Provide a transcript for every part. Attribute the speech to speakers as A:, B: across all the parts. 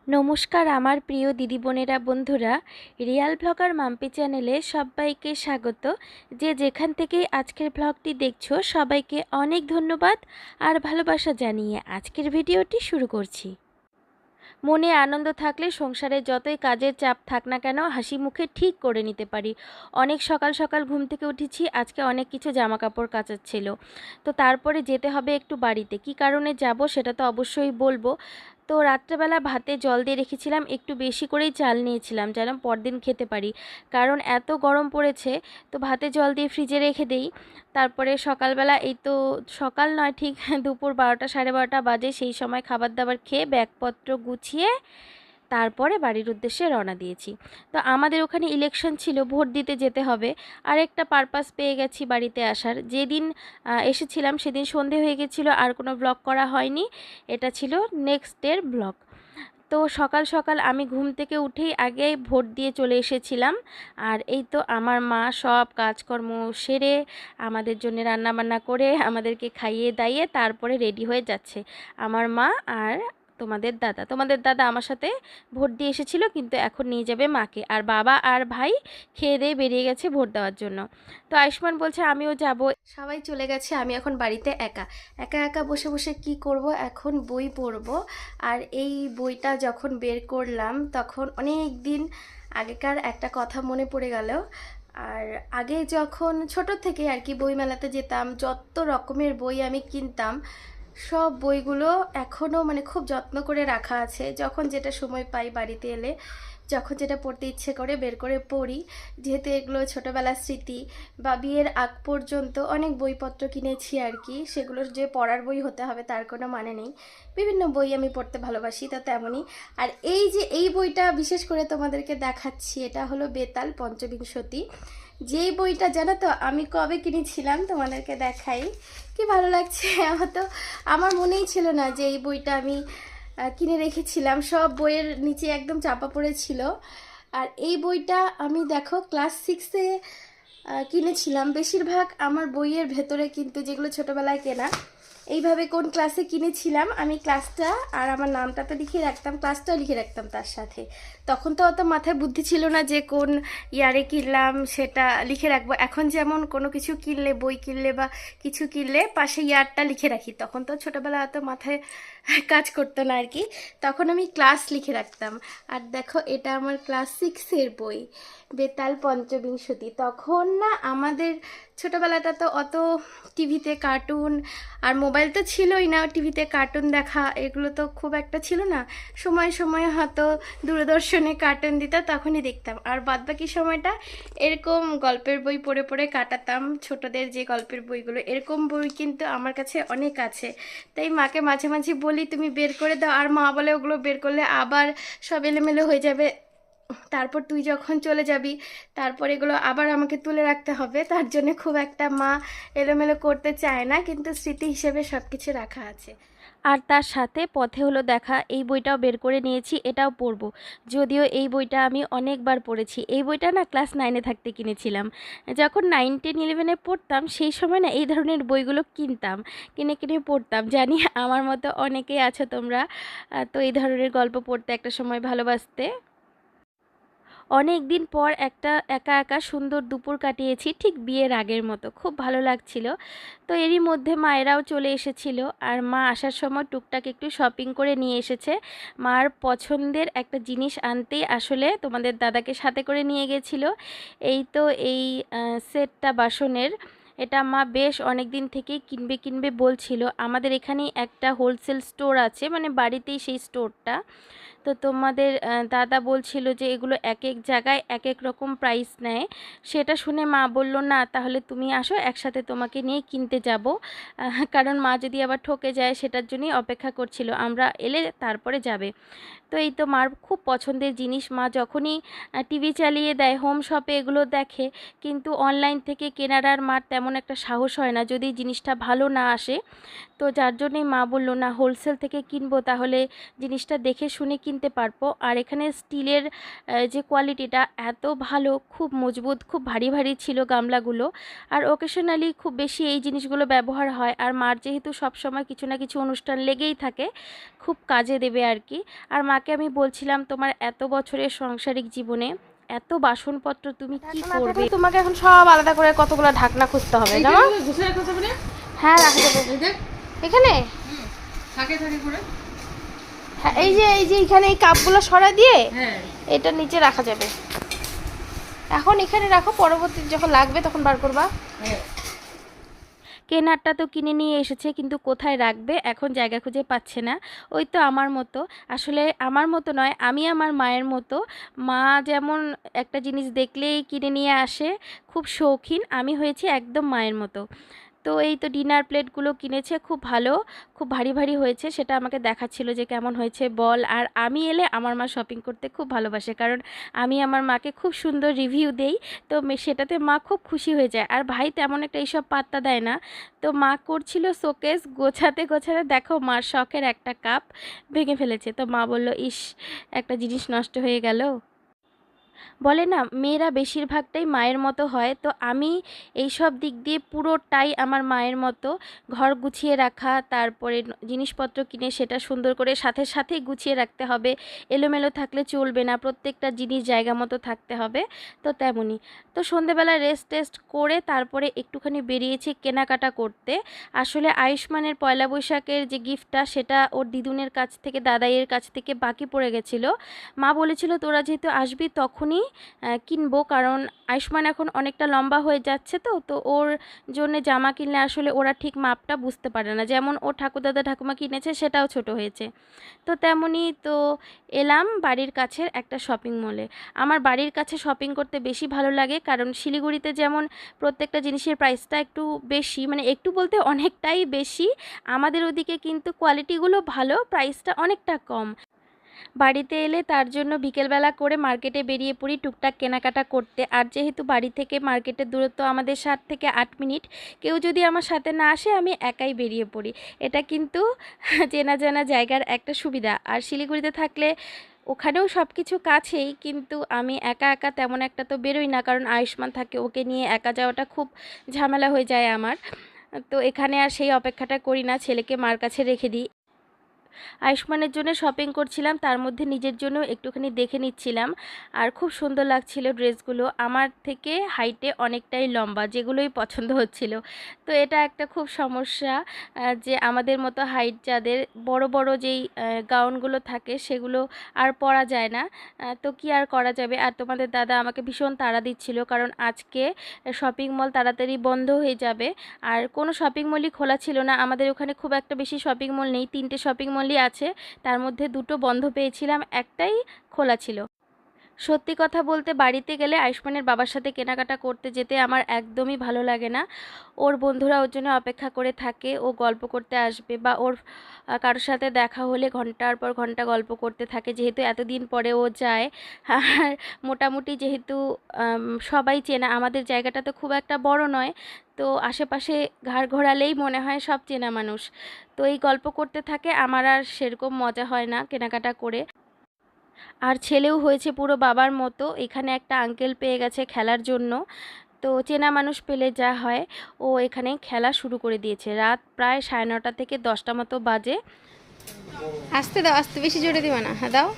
A: নমস্কার আমার প্রিয় দিদি বোনেরা বন্ধুরা, রিয়াল ব্লগার মাম্পি চ্যানেলে সবাইকে স্বাগত। যে যেখান থেকেই আজকের ব্লগটি দেখছো সবাইকে অনেক ধন্যবাদ আর ভালোবাসা জানিয়ে আজকের ভিডিওটি শুরু করছি। মনে আনন্দ থাকলে সংসারে যতই কাজের চাপ থাক না কেন হাসি মুখে ঠিক করে নিতে পারি। অনেক সকাল সকাল ঘুম থেকে উঠেছি, আজকে অনেক কিছু জামা কাপড় কাচার ছিল, তো তারপরে যেতে হবে একটু বাড়িতে। কি কারণে যাব সেটা তো অবশ্যই বলবো। তো রাত্রেবেলা ভাতে জল দিয়ে রেখেছিলাম, একটু বেশি করেই চাল নিয়েছিলাম যেন পরদিন খেতে পারি, কারণ এত গরম পড়েছে। তো ভাতে জল দিয়ে ফ্রিজে রেখে দেই। তারপরে সকালবেলা এই তো সকাল নয় ঠিক দুপুর 12টা 12:30 বাজে, সেই সময় খাবার দাবার খেয়ে ব্যাগপত্র গুছিয়ে তারপরে বাড়ির উদ্দেশ্যে রওনা দিয়েছি। তো আমাদের ওখানে ইলেকশন ছিল, ভোট দিতে যেতে হবে। আরেকটা পারপাস পেয়ে গেছি বাড়িতে আসার। যেদিন এসেছিলাম সেদিন সন্ধে হয়ে গেছিলো, আর কোনো ব্লগ করা হয়নি। এটা ছিল নেক্সট ডের ব্লগ। তো সকাল সকাল আমি ঘুম থেকে উঠেই আগে ভোট দিয়ে চলে এসেছিলাম। আর এই তো আমার মা সব কাজকর্ম সেরে আমাদের জন্য রান্নাবান্না করে আমাদেরকে খাইয়ে দাইয়ে তারপরে রেডি হয়ে যাচ্ছে। আমার মা আর তোমাদের দাদা আমার সাথে ভোট দিয়ে এসেছিল, কিন্তু এখন নিয়ে যাবে মাকে। আর বাবা আর ভাই খেয়ে দিয়ে বেরিয়ে গেছে ভোট দেওয়ার জন্য। তো আয়ুষ্মান বলছে আমিও যাব। সবাই চলে গেছে, আমি এখন বাড়িতে একা একা একা বসে বসে কি করব, এখন বই পড়বো। আর এই বইটা যখন বের করলাম তখন অনেক দিন আগেকার একটা কথা মনে পড়ে গেল। আর আগে যখন ছোট থেকে আর কি বই মেলাতে যেতাম, যত রকমের বই আমি কিনতাম, সব বইগুলো এখনও মানে খুব যত্ন করে রাখা আছে। যখন যেটা সময় পাই বাড়িতে এলে, যখন যেটা পড়তে ইচ্ছে করে বের করে পড়ি। যেহেতু এগুলো ছোটোবেলার স্মৃতি, বা বিয়ের আগ পর্যন্ত অনেক বইপত্র কিনেছি আর কি, সেগুলো যে পড়ার বই হতে হবে তার কোনো মানে নেই। বিভিন্ন বই আমি পড়তে ভালোবাসি, তা তেমনই। আর এই যে এই বইটা বিশেষ করে তোমাদেরকে দেখাচ্ছি, এটা হলো বেতাল পঞ্চবিংশতি। যেই বইটা জানো তো আমি কবে কিনেছিলাম তোমাদেরকে দেখাই, কি ভালো লাগছে। আমার মনেই ছিল না যে এই বইটা আমি কিনে রেখেছিলাম, সব বইয়ের নিচে একদম চাপা পড়েছিল। আর এই বইটা আমি দেখো ক্লাস 6-এ কিনেছিলাম। বেশিরভাগ আমার বইয়ের ভেতরে কিন্তু যেগুলো ছোটোবেলায় কেনা, এইভাবে কোন ক্লাসে কিনেছিলাম আমি ক্লাসটা আর আমার নামটা তো লিখে রাখতাম, ক্লাসটাও লিখে রাখতাম তার সাথে। তখন তো অত মাথায় বুদ্ধি ছিল না যে কোন ইয়ারে কিনলাম সেটা লিখে রাখবো। এখন যেমন কোনো কিছু কিনলে, বই কিনলে বা কিছু কিনলে পাশে ইয়ারটা লিখে রাখি, তখন তো ছোটোবেলা অত মাথায় কাজ করতো না আর কি। তখন আমি ক্লাস লিখে রাখতাম। আর দেখো এটা আমার ক্লাস 6-এর বই, বেতাল পঞ্চবিংশতি। তখন না আমাদের ছোটোবেলাটা তো অত টিভিতে কার্টুন আর মোবাইল তো ছিলই না, টিভিতে কার্টুন দেখা এগুলো তো খুব একটা ছিল না। সময় সময় হয়তো দূরদর্শনে কার্টুন দিত, তখনই দেখতাম। আর বাদবাকি সময়টা এরকম গল্পের বই পড়ে পড়ে কাটাতাম, ছোটদের যে গল্পের বইগুলো। এরকম বই কিন্তু আমার কাছে অনেক আছে, তাই মাকে মাঝে মাঝে বলি তুমি বের করে দাও, আর মা বলে ওগুলো বের করলে আবার সব এলোমেলো হয়ে যাবে, তারপর তুই যখন চলে যাবি তারপর এগুলো আবার আমাকে তুলে রাখতে হবে। তার জন্য খুব একটা মা এলোমেলো করতে চায় না, কিন্তু স্মৃতি হিসেবে সব কিছু রাখা আছে। আর তার সাথে পথে হলো দেখা, এই বইটাও বের করে নিয়েছি, এটাও পড়বো। যদিও এই বইটা আমি অনেকবার পড়েছি। এই বইটা না ক্লাস 9-এ থাকতে কিনেছিলাম। যখন 9, 10, 11-এ পড়তাম সেই সময় না এই ধরনের বইগুলো কিনতাম, কিনে কিনে পড়তাম। জানি আমার মতো অনেকেই আছো তোমরা, তো এই ধরনের গল্প পড়তে একটা সময় ভালোবাসতে। অনেক দিন পর একটা একা একা সুন্দর দুপুর কাটিয়েছি, ঠিক বিয়ের আগের মতো, খুব ভালো লাগছিল। তো এরই মধ্যে মায়েরাও চলে এসেছিল, আর মা আসার সময় টুকটাক একটু শপিং করে নিয়ে এসেছে। মার পছন্দের একটা জিনিস আনতেই আসলে তোমাদের দাদাকে সাথে করে নিয়ে গেছিল। এই তো এই সেটটা বাসনের, এটা মা বেশ অনেক দিন থেকেই কিনবে কিনবে বলছিল। আমাদের এখানেই একটা হোলসেল স্টোর আছে, মানে বাড়িতেই সেই স্টোরটা। তো তোমাদের দাদা বলছিল যে এগুলো এক এক জায়গায় এক এক রকম প্রাইস নেয়। সেটা শুনে মা বলল না তাহলে তুমি আসো, একসাথে তোমাকে নিয়ে কিনতে যাব। কারণ মা যদি আবার ঠকে যায় সেটার জন্যই অপেক্ষা করছিল, আমরা এলে তারপরে যাবে। তো এই তো মার খুব পছন্দের জিনিস, মা যখনই টিভি চালিয়ে দেয় হোম শপে এগুলো দেখে, কিন্তু অনলাইন থেকে কেনার আর মার তেমন তেমন একটা সাহস হয় না যদি জিনিসটা ভালো না আসে। তো যার জন্যই মা বলল না হোলসেল থেকে কিনবো, তাহলে জিনিসটা দেখে শুনে কিনতে পারবো। আর এখানে স্টিলের যে কোয়ালিটিটা এত ভালো, খুব মজবুত, খুব ভারী ভারী ছিল গামলাগুলো। আর ওকেশনালি খুব বেশি এই জিনিসগুলো ব্যবহার হয়, আর মার যেহেতু সবসময় কিছু না কিছু অনুষ্ঠান লেগেই থাকে, খুব কাজে দেবে আর কি। আর মাকে আমি বলছিলাম তোমার এত বছরের সাংসারিক জীবনে এত বাসনপত্র তুমি কি করবে। তোমাকে এখন সব আলাদা করে কতগুলো ঢাকনা খুঁজতে হবে, জানো? হ্যাঁ, রাখা যাবে এখানে। হ্যাঁ, এই যে এখানে এই কাপগুলো সরা দিয়ে এটা নিচে রাখা যাবে। এখন এখানে রাখো, পরবর্তী যখন লাগবে তখন বার করবা। কেনারটা তো কিনে নিয়ে এসেছে, কিন্তু কোথায় রাখবে এখন জায়গা খুঁজে পাচ্ছে না। ওই তো আমার মতো, আসলে আমার মতো নয়, আমি আমার মায়ের মতো। মা যেমন একটা জিনিস দেখলেই কিনে নিয়ে আসে, খুব শৌখিন, আমি হয়েছি একদম মায়ের মতো। তো এই তো ডিনার প্লেটগুলো কিনেছে, খুব ভালো, খুব ভারী ভারী হয়েছে, সেটা আমাকে দেখাচ্ছিল যে কেমন হয়েছে বল। আর আমি এলে আমার মা শপিং করতে খুব ভালোবাসে, কারণ আমি আমার মাকে খুব সুন্দর রিভিউ দেই। তো সেটাতে মা খুব খুশি হয়ে যায়। আর ভাই তেমন একটা এইসব পাত্তা দেয় না। তো মা করছিল শোকেস গোছাতে গোছাতে, দেখো মার শখের একটা কাপ ভেঙে ফেলেছে। তো মা বলল, ইস, একটা জিনিস নষ্ট হয়ে গেল। বলে না মেয়েরা বেশিরভাগটাই মায়ের মতো হয়, তো আমি এই সব দিক দিয়ে পুরোটাই আমার মায়ের মতো। ঘর গুছিয়ে রাখা, তারপরে জিনিসপত্র কিনে সেটা সুন্দর করে সাথে সাথেই গুছিয়ে রাখতে হবে, এলোমেলো থাকলে চলবে না, প্রত্যেকটা জিনিস জায়গা মতো থাকতে হবে। তো তেমনই। তো সন্ধেবেলা রেস্ট টেস্ট করে তারপরে একটুখানি বেরিয়েছি কেনাকাটা করতে। আসলে আয়ুষ্মানের পয়লা বৈশাখের যে গিফটটা, সেটা ওর দিদুনের কাছ থেকে, দাদাইয়ের কাছ থেকে বাকি পড়ে গেছিলো। মা বলেছিল তোরা যেহেতু আসবি তখনই কিনবো, কারণ আয়ুষ্মান এখন অনেকটা লম্বা হয়ে যাচ্ছে, তো তো ওর জন্য জামা কিনলে আসলে ওরা ঠিক মাপটা বুঝতে পারে না, যেমন ও ঠাকুরদাদা ঠাকুমা কিনেছে সেটাও ছোট হয়েছে। তো তেমনই তো এলাম বাড়ির কাছের একটা শপিং মলে। আমার বাড়ির কাছে শপিং করতে বেশি ভালো লাগে, কারণ শিলিগুড়িতে যেমন প্রত্যেকটা জিনিসের প্রাইসটা একটু বেশি, মানে একটু বলতে অনেকটাই বেশি, আমাদের ওদিকে কিন্তু কোয়ালিটিগুলো ভালো, প্রাইসটা অনেকটা কম। বাড়িতে এলে তার জন্য বিকেলবেলা করে মার্কেটে বেরিয়ে পড়ি টুকটাক কেনাকাটা করতে। আর যেহেতু বাড়ি থেকে মার্কেটের দূরত্ব আমাদের 7 থেকে 8 মিনিট, কেউ যদি আমার সাথে না আসে আমি একাই বেরিয়ে পড়ি। এটা কিন্তু চেনা জানা জায়গার একটা সুবিধা। আর শিলিগুড়িতে থাকলে ওখানেও সব কিছু কাছেই, কিন্তু আমি একা একা তেমন একটা তো বেরোই না, কারণ আয়ুষ্মান থাকে, ওকে নিয়ে একা যাওয়াটা খুব ঝামেলা হয়ে যায় আমার। তো এখানে আর সেই অপেক্ষাটা করি না, ছেলেকে মার কাছে রেখে দিই। আয়ুষ্মানের জন্য শপিং করছিলাম, তার মধ্যে নিজের জন্য একটুখানি দেখে নিচ্ছিলাম। আর খুব সুন্দর লাগছিল ড্রেসগুলো, আমার থেকে হাইটে অনেকটাই লম্বা, যেগুলোই পছন্দ হচ্ছিল। তো এটা একটা খুব সমস্যা, যে আমাদের মতো হাইট যাদের, বড় বড় যেই গাউনগুলো থাকে সেগুলো আর পরা যায় না। তো কি আর করা যাবে। আর তোমাদের দাদা আমাকে ভীষণ তাড়া দিচ্ছিল, কারণ আজকে শপিং মল তাড়াতাড়ি বন্ধ হয়ে যাবে। আর কোনো শপিং মলই খোলা ছিল না, আমাদের ওখানে খুব একটা বেশি শপিং মল নেই, 3টে শপিং মলই আছে, তার মধ্যে 2টো বন্ধ পেয়েছিলাম, একটাই খোলা ছিল। সত্যি কথা বলতে বাড়িতে গেলে আয়ুষ্মানের বাবার সাথে কেনাকাটা করতে যেতে আমার একদমই ভালো লাগে না। ওর বন্ধুরা ওর জন্য অপেক্ষা করে থাকে, ও গল্প করতে আসবে, বা ওর কারোর সাথে দেখা হলে ঘন্টার পর ঘন্টা গল্প করতে থাকে, যেহেতু এতদিন পরে ও যায়। আর মোটামুটি যেহেতু সবাই চেনা, আমাদের জায়গাটা তো খুব একটা বড় নয়, তো আশেপাশে ঘাড় ঘোরালেই মনে হয় সব চেনা মানুষ। তো এই গল্প করতে থাকে, আমার আর সেরকম মজা হয় না কেনাকাটা করে। আর ছেলেও হয়েছে পুরো বাবার মতো, এখানে একটা আঙ্কেল পেয়ে গেছে খেলার জন্য। তো চেনা মানুষ পেলে যা হয়, ও এখানে খেলা শুরু করে দিয়েছে। রাত প্রায় 9:30 থেকে 10টা মতো বাজে।
B: আসতে দাও, আসতে বেশি জোরে দিবা না। হ্যাঁ দাও।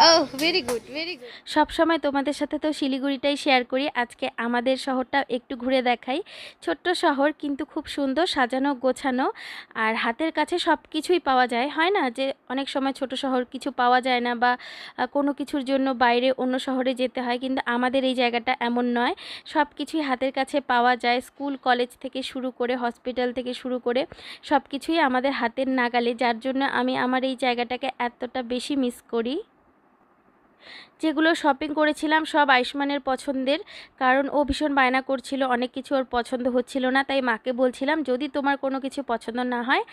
B: ওহ, ভেরি গুড, ভেরি গুড।
A: সব সময় তোমাদের সাথে তো শিলিগুড়িটাই শেয়ার করি, আজকে আমাদের শহরটা একটু ঘুরে দেখাই। ছোট্ট শহর, কিন্তু খুব সুন্দর, সাজানো গোছানো, আর হাতের কাছে সব কিছুই পাওয়া যায়। হয় না যে অনেক সময় ছোট শহর কিছু পাওয়া যায় না, বা কোনো কিছুর জন্য বাইরে অন্য শহরে যেতে হয়, কিন্তু আমাদের এই জায়গাটা এমন নয়, সব কিছুই হাতের কাছে পাওয়া যায়। স্কুল কলেজ থেকে শুরু করে, হসপিটাল থেকে শুরু করে সব কিছুই আমাদের হাতের নাগালে, যার জন্য আমি আমার এই জায়গাটাকে এতটা বেশি মিস করি। যেগুলো শপিং করেছিলাম সব আয়ুষ্মানের পছন্দের, কারণ ও ভীষণ বায়না করছিল, অনেক কিছু ওর পছন্দ হচ্ছিল না, তাই মাকে বলছিলাম যদি তোমার কোনো কিছু পছন্দ না হয়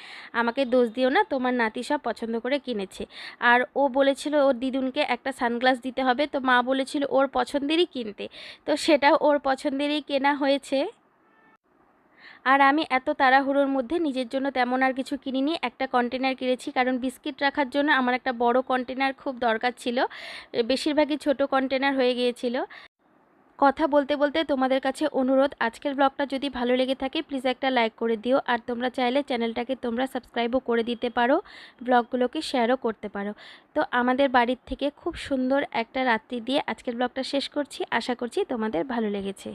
A: আমাকে দোষ দিও না, তোমার নাতি সব পছন্দ করে কিনেছে। আর ও বলেছিল ওর দিদুনকে একটা সানগ্লাস দিতে হবে, তো মা বলেছিল ওর পছন্দেরই কিনতে, তো সেটাও ওর পছন্দেরই কেনা হয়েছে। আর আমি এত তাড়াহুড়োর মধ্যে নিজের জন্য তেমন আর কিছু কিনিনি, একটা কন্টেনার কিনেছি, কারণ বিস্কিট রাখার জন্য আমার একটা বড় কন্টেনার খুব দরকার ছিল। বেশিরভাগই ছোট কন্টেনার হয়ে গিয়েছিল। কথা বলতে বলতে তোমাদের কাছে অনুরোধ, আজকের ব্লগটা যদি ভালো লেগে থাকে প্লিজ একটা লাইক করে দিও, আর তোমরা চাইলে চ্যানেলটাকে তোমরা সাবস্ক্রাইবও করে দিতে পারো, ব্লগগুলোকে শেয়ারও করতে পারো। তো আমাদের বাড়ির থেকে খুব সুন্দর একটা রাত্রি দিয়ে আজকের ব্লগটা শেষ করছি। আশা করছি তোমাদের ভালো লেগেছে।